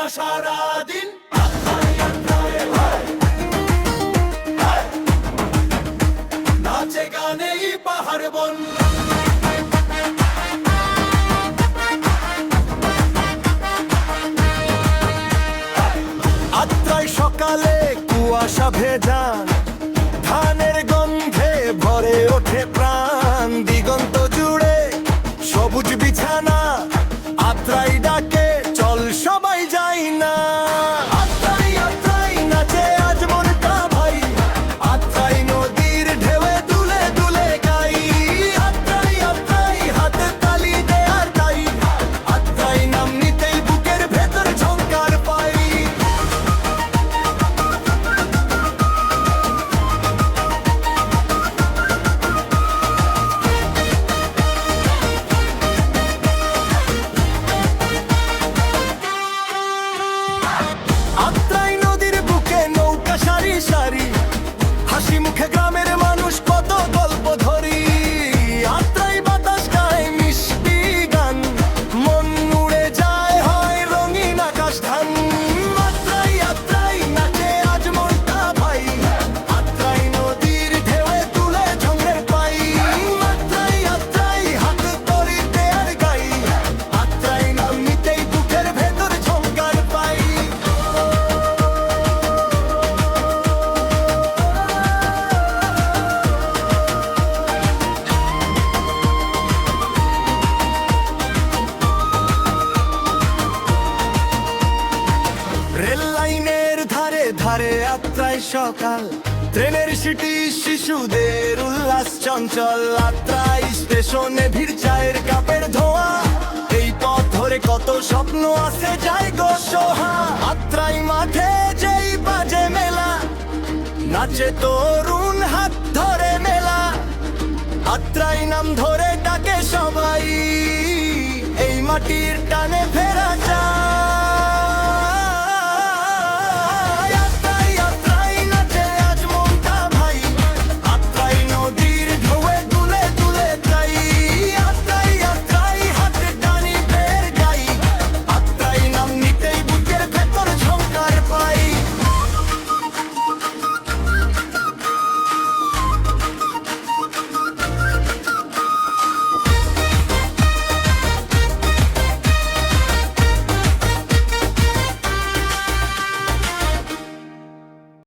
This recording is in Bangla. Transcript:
সারাদিন নাচে গানে পাহাড় বন আত্রাই সকালে কুয়াশা ভেজা ধানের গন্ধে ভরে ওঠে প্রাণ দিগন্ত জুড়ে সবুজ বিছানা আত্রাই ডাকে চল সবাই যাই না আত্রাই আত্রাই নাচে আজ মনটা ভাই আত্রাই নদীর ঢেউয়ে দুলে দুলে গাই আত্রাই আত্রাই হাতে তালি দে আর তাই আত্রাই নাম নিতেই বুকের ভেতর ঝংকার পাই আত্রাই নদীর বুকে নৌকা সারি সারি হাসি মুখে গ্রামের মানুষ কত গল্প ধরি আত্রাই বাতাস গায় মিষ্টি গান মন উড়ে যায় হয় রঙিন আকাশ ধান আত্রাই আত্রাই নাচে আজ মনটা ভাই আত্রাই নদীর ঢেউয়ে তুলে ঝংড়ে পাই আত্রাই আত্রাই হাত তলিতে আর গাই আত্রাই নাম নিতেই বুকের ভেতর ঝংকার পাই রেল লাইনের ধারে ধারে আত্রাই সকাল ট্রেনের সিটি শিশুদের উল্লাস চঞ্চল আত্রাই স্টেশনে ভিড় চায়ের কাপের ধোঁয়া এই পথ ধরে কত স্বপ্ন আছে যায় গো সোহা আত্রাই মাঠে যেই বাজে মেলা নাচে তরুণ হাত ধরে মেলা আত্রাই নাম ধরে ডাকে সবাই এই মাটির টানে